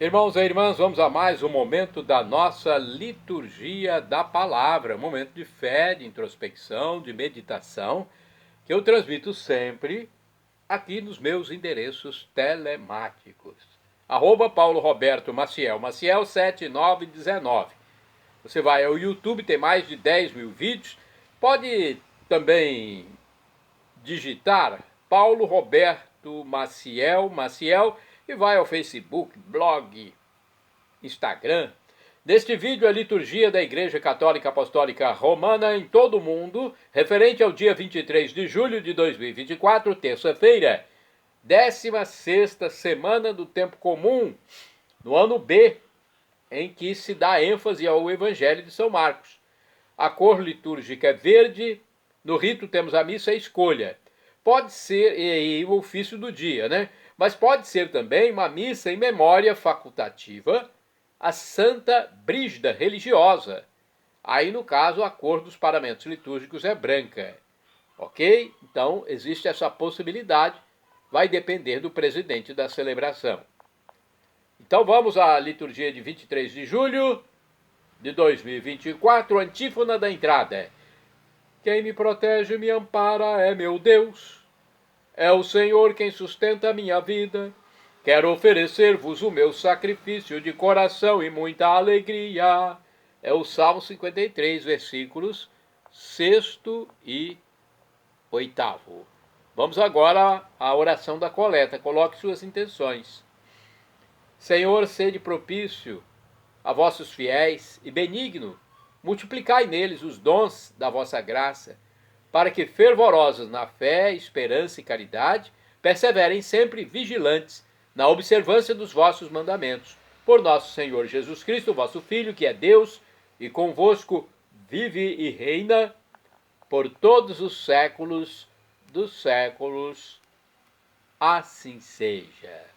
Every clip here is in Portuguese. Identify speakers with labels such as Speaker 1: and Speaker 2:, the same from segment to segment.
Speaker 1: Irmãos e irmãs, vamos a mais um momento da nossa liturgia da palavra, momento de fé, de introspecção, de meditação, que eu transmito sempre aqui nos meus endereços telemáticos. @Paulo Roberto Maciel, Maciel 7919. Você vai ao YouTube, tem mais de 10 mil vídeos. Pode também digitar Paulo Roberto Maciel, e vai ao Facebook, blog, Instagram. Neste vídeo, a liturgia da Igreja Católica Apostólica Romana em todo o mundo, referente ao dia 23 de julho de 2024, terça-feira, 16ª semana do tempo comum, no ano B, em que se dá ênfase ao Evangelho de São Marcos. A cor litúrgica é verde, no rito temos a missa à escolha. Pode ser, e o ofício do dia, né? Mas pode ser também uma missa em memória facultativa a Santa Brígida religiosa. Aí, no caso, a cor dos paramentos litúrgicos é branca. Ok? Então, existe essa possibilidade. Vai depender do presidente da celebração. Então, vamos à liturgia de 23 de julho de 2024, antífona da entrada. Quem me protege e me ampara é meu Deus. É o Senhor quem sustenta a minha vida. Quero oferecer-vos o meu sacrifício de coração e muita alegria. É o Salmo 53, versículos 6º e 8º. Vamos agora à oração da coleta. Coloque suas intenções. Senhor, sede propício a vossos fiéis e benigno, multiplicai neles os dons da vossa graça, para que, fervorosos na fé, esperança e caridade, perseverem sempre vigilantes na observância dos vossos mandamentos. Por nosso Senhor Jesus Cristo, vosso Filho, que é Deus, e convosco vive e reina por todos os séculos dos séculos. Assim seja.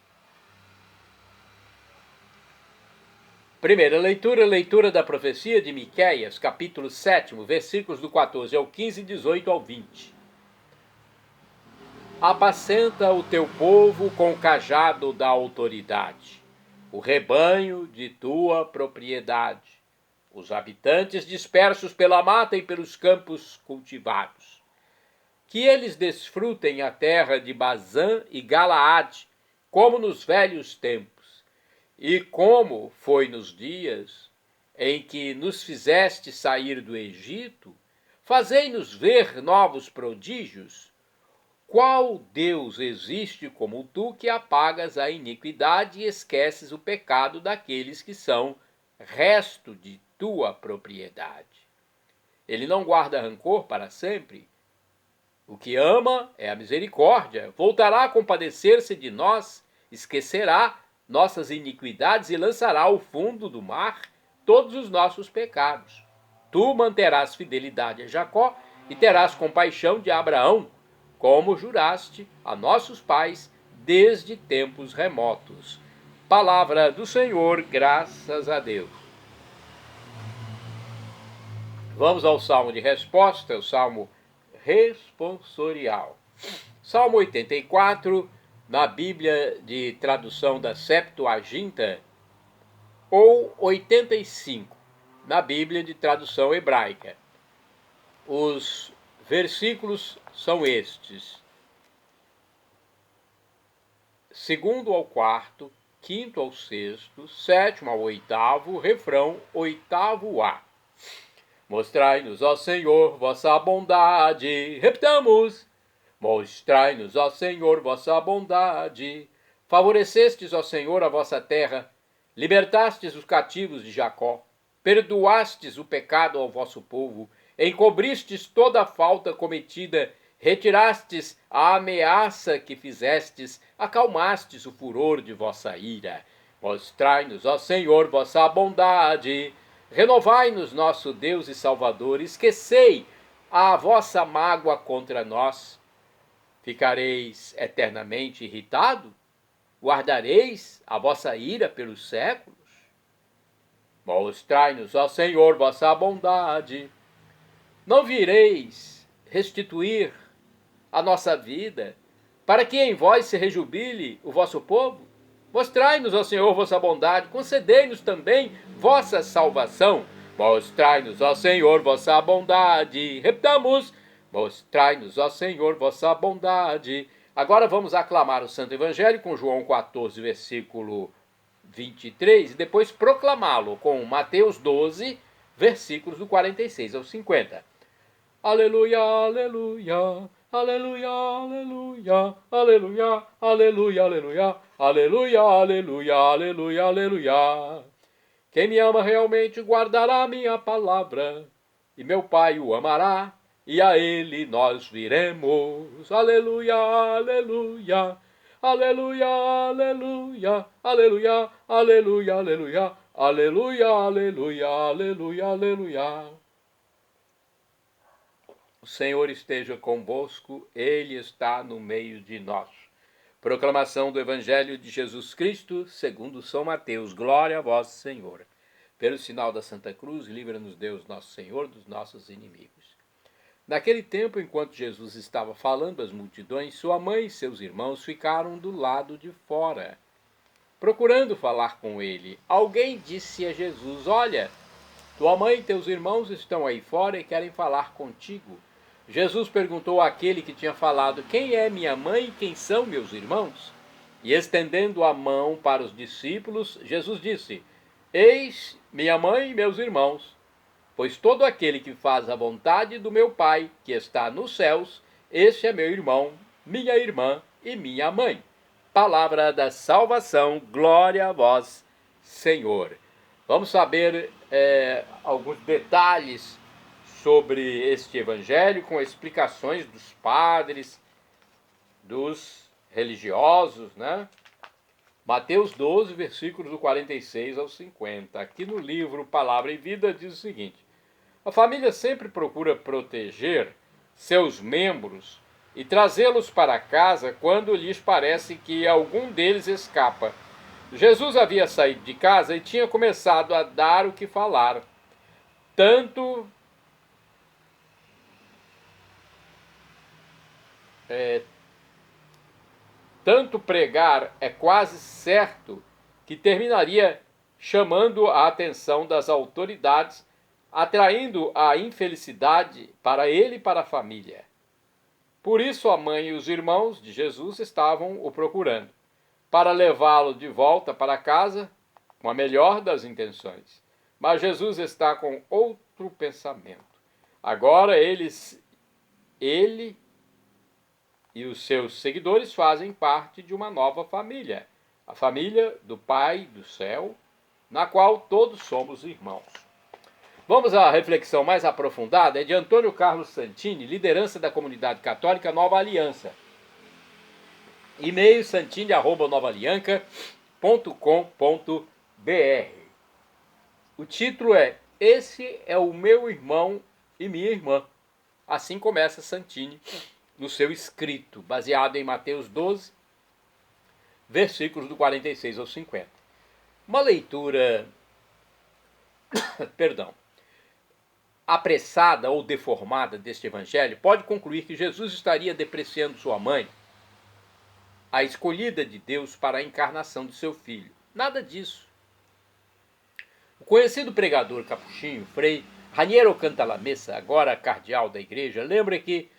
Speaker 1: Primeira leitura, leitura da profecia de Miqueias, capítulo 7, versículos do 14 ao 15, 18 ao 20. Apacenta o teu povo com o cajado da autoridade, o rebanho de tua propriedade, os habitantes dispersos pela mata e pelos campos cultivados. Que eles desfrutem a terra de Bazã e Galaade, como nos velhos tempos. E como foi nos dias em que nos fizeste sair do Egito, fazei-nos ver novos prodígios. Qual Deus existe como tu, que apagas a iniquidade e esqueces o pecado daqueles que são resto de tua propriedade? Ele não guarda rancor para sempre. O que ama é a misericórdia. Voltará a compadecer-se de nós, esquecerá nossas iniquidades e lançará ao fundo do mar todos os nossos pecados. Tu manterás fidelidade a Jacó e terás compaixão de Abraão, como juraste a nossos pais desde tempos remotos. Palavra do Senhor, graças a Deus. Vamos ao salmo de resposta, o salmo responsorial. Salmo 84, na Bíblia de tradução da Septuaginta, ou 85, na Bíblia de tradução hebraica. Os versículos são estes: 2º ao 4º, 5º ao 6º, 7º ao 8º, refrão 8º-A. Mostrai-nos, ó Senhor, vossa bondade. Repitamos: mostrai-nos, ó Senhor, vossa bondade. Favorecestes, ó Senhor, a vossa terra, libertastes os cativos de Jacó, perdoastes o pecado ao vosso povo, encobristes toda a falta cometida, retirastes a ameaça que fizestes, acalmastes o furor de vossa ira. Mostrai-nos, ó Senhor, vossa bondade. Renovai-nos, nosso Deus e Salvador, esquecei a vossa mágoa contra nós. Ficareis eternamente irritado? Guardareis a vossa ira pelos séculos? Mostrai-nos, ó Senhor, vossa bondade. Não vireis restituir a nossa vida, para que em vós se rejubile o vosso povo? Mostrai-nos, ó Senhor, vossa bondade, concedei-nos também vossa salvação. Mostrai-nos, ó Senhor, vossa bondade. Repitamos, mostrai-nos, ó Senhor, vossa bondade. Agora vamos aclamar o Santo Evangelho com João 14, versículo 23, e depois proclamá-lo com Mateus 12, versículos do 46 ao 50. Aleluia, aleluia, aleluia, aleluia, aleluia, aleluia, aleluia, aleluia, aleluia, aleluia, aleluia. Quem me ama realmente guardará minha palavra, e meu Pai o amará, e a ele nós viremos. Aleluia, aleluia, aleluia, aleluia, aleluia, aleluia, aleluia, aleluia, aleluia, aleluia, aleluia. O Senhor esteja convosco, Ele está no meio de nós. Proclamação do Evangelho de Jesus Cristo, segundo São Mateus. Glória a vós, Senhor. Pelo sinal da Santa Cruz, livra-nos Deus, nosso Senhor, dos nossos inimigos. Naquele tempo, enquanto Jesus estava falando às multidões, sua mãe e seus irmãos ficaram do lado de fora, procurando falar com ele. Alguém disse a Jesus: olha, tua mãe e teus irmãos estão aí fora e querem falar contigo. Jesus perguntou àquele que tinha falado: quem é minha mãe e quem são meus irmãos? E estendendo a mão para os discípulos, Jesus disse: eis minha mãe e meus irmãos, pois todo aquele que faz a vontade do meu Pai, que está nos céus, esse é meu irmão, minha irmã e minha mãe. Palavra da salvação, glória a vós, Senhor. Vamos saber alguns detalhes sobre este evangelho, com explicações dos padres, dos religiosos, né? Mateus 12, versículos do 46 ao 50. Aqui no livro Palavra e Vida diz o seguinte: a família sempre procura proteger seus membros e trazê-los para casa quando lhes parece que algum deles escapa. Jesus havia saído de casa e tinha começado a dar o que falar. Tanto pregar é quase certo que terminaria chamando a atenção das autoridades, atraindo a infelicidade para ele e para a família. Por isso a mãe e os irmãos de Jesus estavam o procurando, para levá-lo de volta para casa com a melhor das intenções. Mas Jesus está com outro pensamento. Agora ele e os seus seguidores fazem parte de uma nova família, a família do Pai do céu, na qual todos somos irmãos. Vamos à reflexão mais aprofundada, é de Antônio Carlos Santini, liderança da comunidade católica Nova Aliança. E-mail santini@novaalianca.com.br. O título é Esse é o meu irmão e minha irmã. Assim começa Santini no seu escrito, baseado em Mateus 12, versículos do 46 ao 50. Uma leitura apressada ou deformada deste evangelho pode concluir que Jesus estaria depreciando sua mãe, a escolhida de Deus para a encarnação de seu filho. Nada disso. O conhecido pregador capuchinho, Frei Raniero Cantalamessa, agora cardeal da igreja, lembra que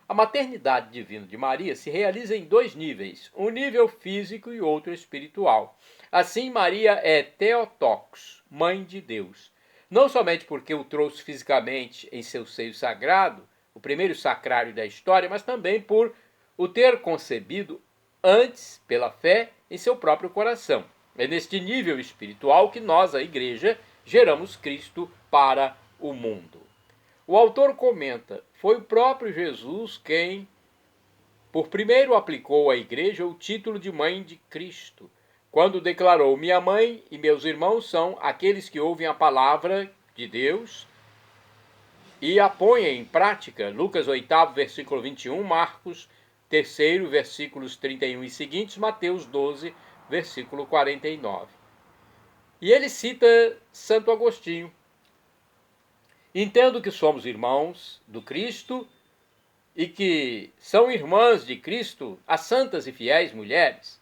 Speaker 1: a maternidade divina de Maria se realiza em dois níveis, um nível físico e outro espiritual. Assim, Maria é Theotokos, mãe de Deus, não somente porque o trouxe fisicamente em seu seio sagrado, o primeiro sacrário da história, mas também por o ter concebido antes, pela fé, em seu próprio coração. É neste nível espiritual que nós, a igreja, geramos Cristo para o mundo. O autor comenta: foi o próprio Jesus quem, por primeiro, aplicou à igreja o título de mãe de Cristo, quando declarou: minha mãe e meus irmãos são aqueles que ouvem a palavra de Deus e a põem em prática. Lucas 8, versículo 21, Marcos 3, versículos 31 e seguintes, Mateus 12, versículo 49. E ele cita Santo Agostinho: entendo que somos irmãos do Cristo e que são irmãs de Cristo as santas e fiéis mulheres,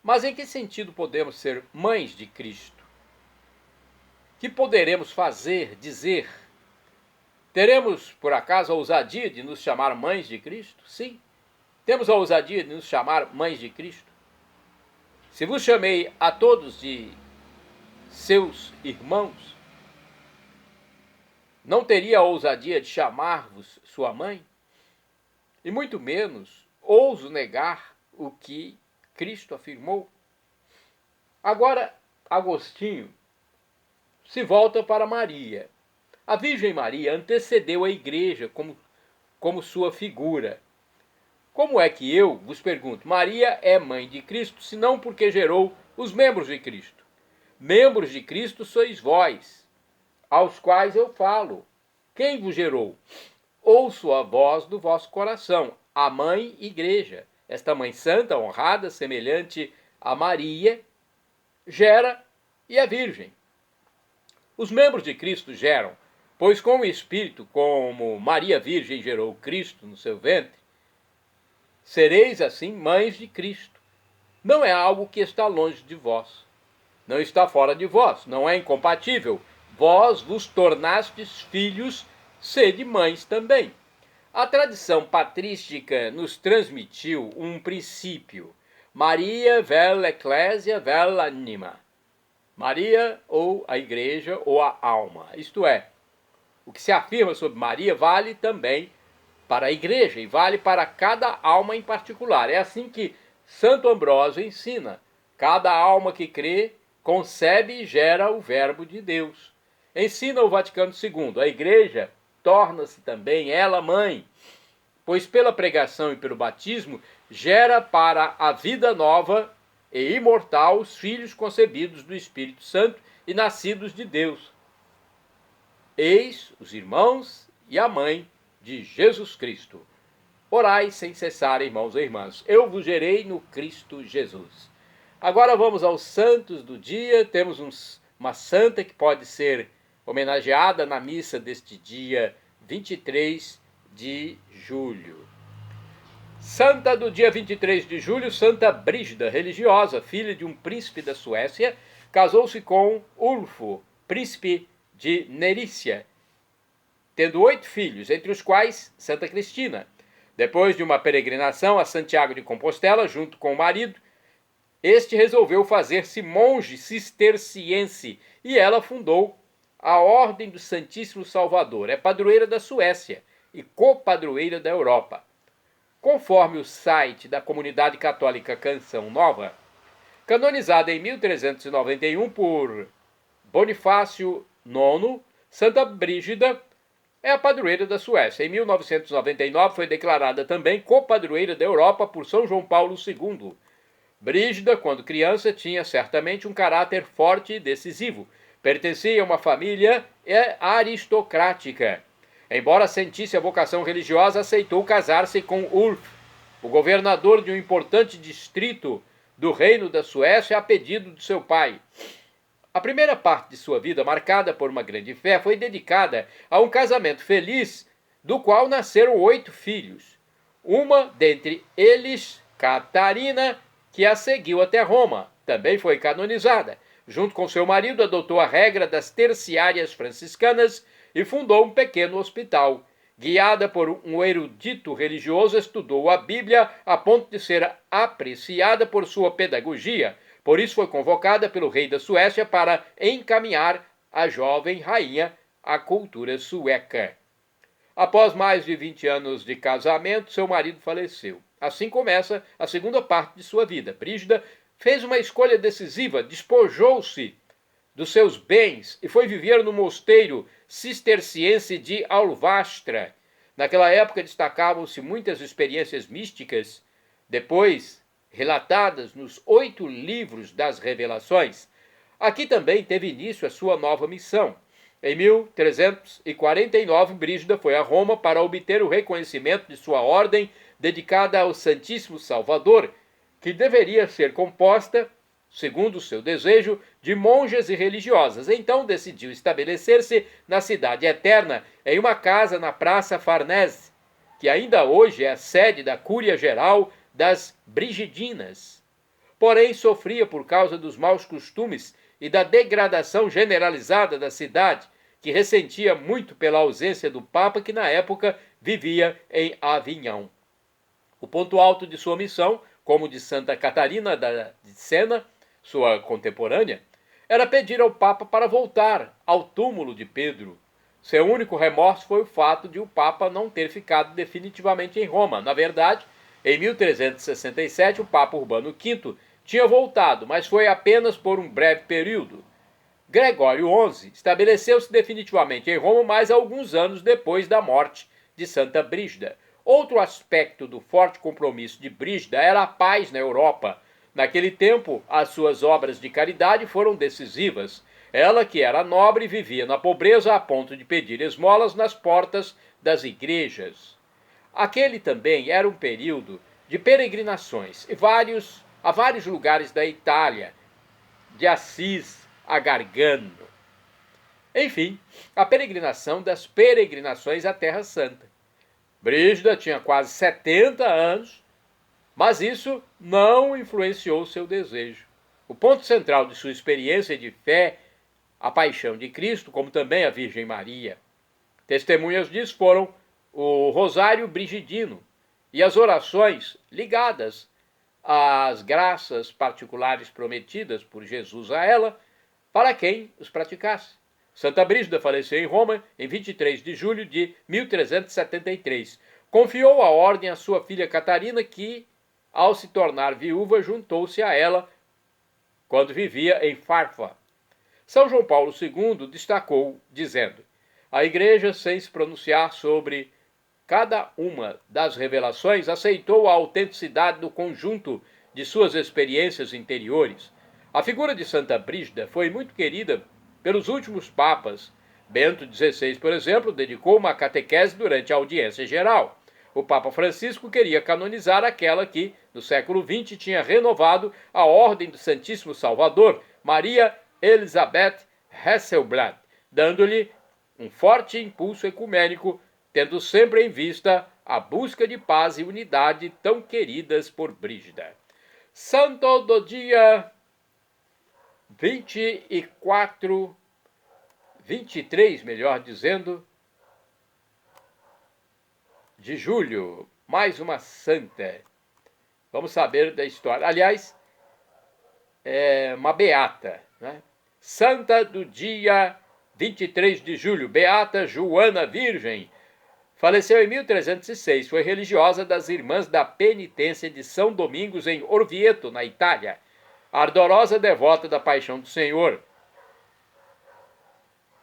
Speaker 1: Mas em que sentido podemos ser mães de Cristo? Que poderemos fazer, dizer? Teremos, por acaso, a ousadia de nos chamar mães de Cristo? Sim. Temos a ousadia de nos chamar mães de Cristo? Se vos chamei a todos de seus irmãos, não teria a ousadia de chamar-vos sua mãe? E muito menos ouso negar o que Cristo afirmou. Agora, Agostinho se volta para Maria. A Virgem Maria antecedeu a Igreja como sua figura. Como é que eu, vos pergunto, Maria é mãe de Cristo, senão porque gerou os membros de Cristo? Membros de Cristo sois vós, aos quais eu falo. Quem vos gerou? Ouço a voz do vosso coração, a mãe Igreja. Esta mãe santa, honrada, semelhante a Maria, gera e é virgem. Os membros de Cristo geram, pois com o Espírito, como Maria Virgem gerou Cristo no seu ventre, sereis assim mães de Cristo. Não é algo que está longe de vós. Não está fora de vós. Não é incompatível. Vós vos tornastes filhos, sede mães também. A tradição patrística nos transmitiu um princípio. Maria vel ecclesia vel anima. Maria ou a igreja ou a alma. Isto é, o que se afirma sobre Maria vale também para a igreja e vale para cada alma em particular. É assim que Santo Ambrósio ensina. Cada alma que crê concebe e gera o verbo de Deus. Ensina o Vaticano II. A igreja torna-se também ela mãe, pois pela pregação e pelo batismo gera para a vida nova e imortal os filhos concebidos do Espírito Santo e nascidos de Deus. Eis os irmãos e a mãe de Jesus Cristo. Orai sem cessar, irmãos e irmãs. Eu vos gerei no Cristo Jesus. Agora vamos aos santos do dia. Temos uma santa que pode ser homenageada na missa deste dia 23 de julho. Santa do dia 23 de julho, Santa Brígida, religiosa, filha de um príncipe da Suécia, casou-se com Ulfo, príncipe de Nerícia, tendo 8 filhos, entre os quais Santa Cristina. Depois de uma peregrinação a Santiago de Compostela, junto com o marido, este resolveu fazer-se monge cisterciense e ela fundou a Ordem do Santíssimo Salvador. É padroeira da Suécia e copadroeira da Europa. Conforme o site da Comunidade Católica Canção Nova, canonizada em 1391 por Bonifácio IX, Santa Brígida é a padroeira da Suécia. Em 1999 foi declarada também copadroeira da Europa por São João Paulo II. Brígida, quando criança, tinha certamente um caráter forte e decisivo. Pertencia a uma família aristocrática. Embora sentisse a vocação religiosa, aceitou casar-se com Ulf, o governador de um importante distrito do Reino da Suécia, a pedido de seu pai. A primeira parte de sua vida, marcada por uma grande fé, foi dedicada a um casamento feliz, do qual nasceram 8 filhos. Uma dentre eles, Catarina, que a seguiu até Roma, também foi canonizada. Junto com seu marido, adotou a regra das terciárias franciscanas e fundou um pequeno hospital. Guiada por um erudito religioso, estudou a Bíblia a ponto de ser apreciada por sua pedagogia. Por isso foi convocada pelo rei da Suécia para encaminhar a jovem rainha à cultura sueca. Após mais de 20 anos de casamento, seu marido faleceu. Assim começa a segunda parte de sua vida. Brígida fez uma escolha decisiva, despojou-se dos seus bens e foi viver no mosteiro cisterciense de Alvastra. Naquela época destacavam-se muitas experiências místicas, depois relatadas nos 8 livros das Revelações. Aqui também teve início a sua nova missão. Em 1349, Brígida foi a Roma para obter o reconhecimento de sua ordem dedicada ao Santíssimo Salvador, que deveria ser composta, segundo o seu desejo, de monjas e religiosas. Então decidiu estabelecer-se na Cidade Eterna, em uma casa na Praça Farnese, que ainda hoje é a sede da Cúria Geral das Brigidinas. porém sofria por causa dos maus costumes e da degradação generalizada da cidade, que ressentia muito pela ausência do Papa, que na época vivia em Avignon. O ponto alto de sua missão, como de Santa Catarina de Sena, sua contemporânea, era pedir ao Papa para voltar ao túmulo de Pedro. Seu único remorso foi o fato de o Papa não ter ficado definitivamente em Roma. Na verdade, em 1367, o Papa Urbano V tinha voltado, mas foi apenas por um breve período. Gregório XI estabeleceu-se definitivamente em Roma mais alguns anos depois da morte de Santa Brígida. Outro aspecto do forte compromisso de Brígida era a paz na Europa. Naquele tempo, as suas obras de caridade foram decisivas. Ela, que era nobre, vivia na pobreza a ponto de pedir esmolas nas portas das igrejas. Aquele também era um período de peregrinações a vários lugares da Itália, de Assis a Gargano. Enfim, a peregrinação das peregrinações à Terra Santa. Brígida tinha quase 70 anos, mas isso não influenciou seu desejo. O ponto central de sua experiência de fé, a paixão de Cristo, como também a Virgem Maria. Testemunhas disso foram o Rosário Brigidino e as orações ligadas às graças particulares prometidas por Jesus a ela, para quem os praticasse. Santa Brígida faleceu em Roma em 23 de julho de 1373. Confiou a ordem à sua filha Catarina, que, ao se tornar viúva, juntou-se a ela quando vivia em Farfa. São João Paulo II destacou, dizendo: a Igreja, sem se pronunciar sobre cada uma das revelações, aceitou a autenticidade do conjunto de suas experiências interiores. A figura de Santa Brígida foi muito querida pelos últimos papas. Bento XVI, por exemplo, dedicou uma catequese durante a audiência geral. O Papa Francisco queria canonizar aquela que, no século XX, tinha renovado a Ordem do Santíssimo Salvador, Maria Elizabeth Hasselblad, dando-lhe um forte impulso ecumênico, tendo sempre em vista a busca de paz e unidade tão queridas por Brígida. Santo do dia 23, melhor dizendo, de julho, mais uma santa. Vamos saber da história. Aliás, é uma beata, né? Santa do dia 23 de julho, Beata Joana Virgem. Faleceu em 1306, foi religiosa das Irmãs da Penitência de São Domingos, em Orvieto, na Itália. Ardorosa devota da Paixão do Senhor.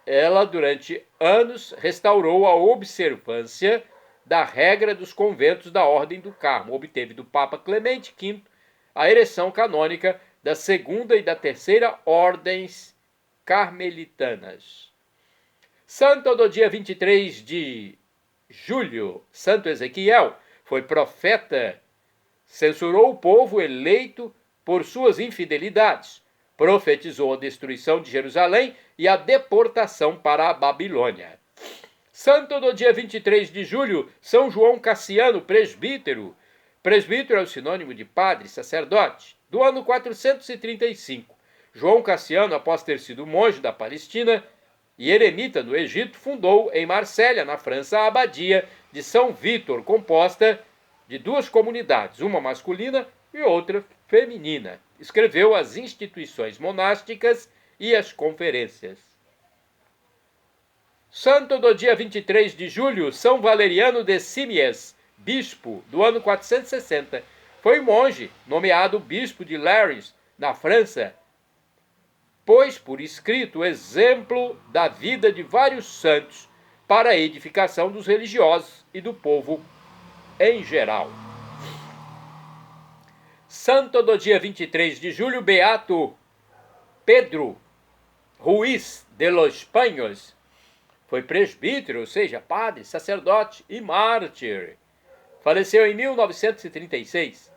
Speaker 1: Ela, durante anos, restaurou a observância da regra dos conventos da Ordem do Carmo. Obteve do Papa Clemente V a ereção canônica da segunda e da terceira ordens carmelitanas. Santo do dia 23 de julho, Santo Ezequiel, foi profeta, censurou o povo eleito por suas infidelidades, profetizou a destruição de Jerusalém e a deportação para a Babilônia. Santo do dia 23 de julho, São João Cassiano, presbítero. Presbítero é o sinônimo de padre, sacerdote. Do ano 435, João Cassiano, após ter sido monge da Palestina e eremita no Egito, fundou em Marsella, na França, a abadia de São Vítor, composta de duas comunidades, uma masculina e outra feminina. Escreveu as instituições monásticas e as conferências. Santo do dia 23 de julho, São Valeriano de Simies, bispo, do ano 460. Foi monge, nomeado bispo de Lares, na França, pôs por escrito o exemplo da vida de vários santos para a edificação dos religiosos e do povo em geral. Santo do dia 23 de julho, Beato Pedro Ruiz de los Paños. Foi presbítero, ou seja, padre, sacerdote e mártir. Faleceu em 1936.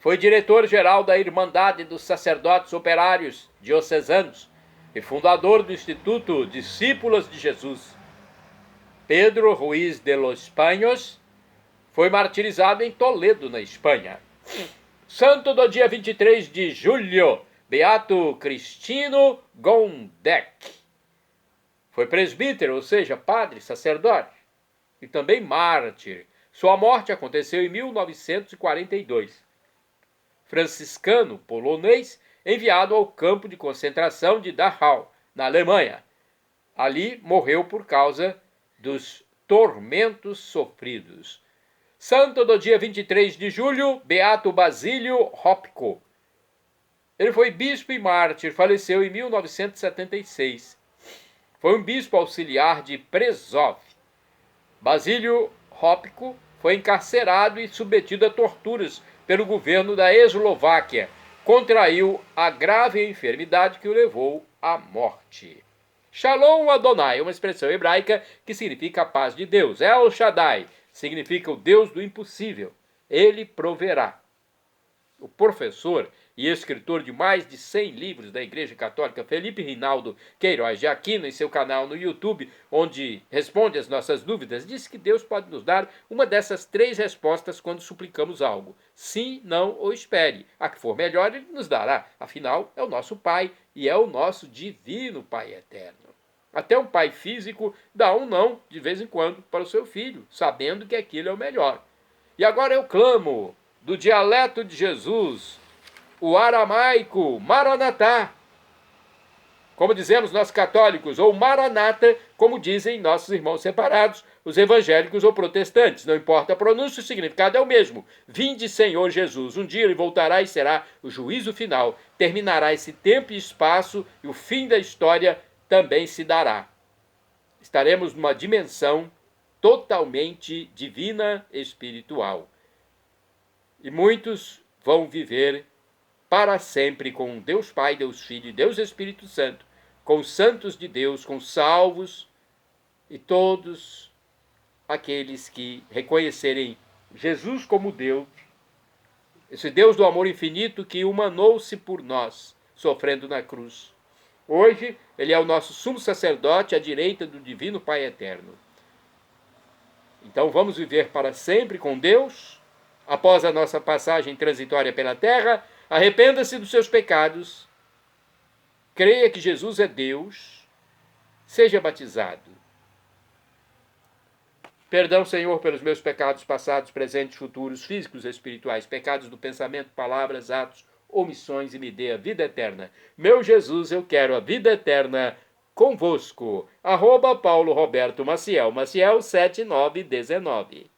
Speaker 1: Foi diretor-geral da Irmandade dos Sacerdotes Operários Diocesanos e fundador do Instituto Discípulos de Jesus. Pedro Ruiz de los Paños foi martirizado em Toledo, na Espanha. Santo do dia 23 de julho, Beato Cristino Gondek. Foi presbítero, ou seja, padre, sacerdote, e também mártir. Sua morte aconteceu em 1942. Franciscano polonês, enviado ao campo de concentração de Dachau, na Alemanha. Ali morreu por causa dos tormentos sofridos. Santo do dia 23 de julho, Beato Basílio Hopko. Ele foi bispo e mártir, faleceu em 1976. Foi um bispo auxiliar de Przov. Basílio Hopko foi encarcerado e submetido a torturas pelo governo da Eslováquia. Contraiu a grave enfermidade que o levou à morte. Shalom Adonai é uma expressão hebraica que significa a paz de Deus. El Shaddai significa o Deus do impossível. Ele proverá. O professor e escritor de mais de 100 livros da Igreja Católica, Felipe Rinaldo Queiroz de Aquino, em seu canal no YouTube, onde responde às nossas dúvidas, disse que Deus pode nos dar uma dessas 3 respostas quando suplicamos algo. Sim, não ou espere. A que for melhor, Ele nos dará. Afinal, é o nosso Pai e é o nosso divino Pai eterno. Até um pai físico dá um não, de vez em quando, para o seu filho, sabendo que aquilo é o melhor. E agora eu clamo do dialeto de Jesus, o aramaico, Maranatá, como dizemos nós católicos, ou Maranata, como dizem nossos irmãos separados, os evangélicos ou protestantes. Não importa a pronúncia, o significado é o mesmo. Vinde, Senhor Jesus. Um dia Ele voltará e será o juízo final. Terminará esse tempo e espaço e o fim da história também se dará. Estaremos numa dimensão totalmente divina espiritual. E muitos vão viver para sempre com Deus Pai, Deus Filho e Deus Espírito Santo, com os santos de Deus, com os salvos e todos aqueles que reconhecerem Jesus como Deus, esse Deus do amor infinito que humanou-se por nós, sofrendo na cruz. Hoje, Ele é o nosso sumo sacerdote à direita do divino Pai eterno. Então vamos viver para sempre com Deus. Após a nossa passagem transitória pela terra, arrependa-se dos seus pecados, creia que Jesus é Deus, seja batizado. Perdão, Senhor, pelos meus pecados passados, presentes, futuros, físicos e espirituais, pecados do pensamento, palavras, atos, omissões, e me dê a vida eterna. Meu Jesus, eu quero a vida eterna convosco. @Paulo Roberto Maciel, Maciel 7919.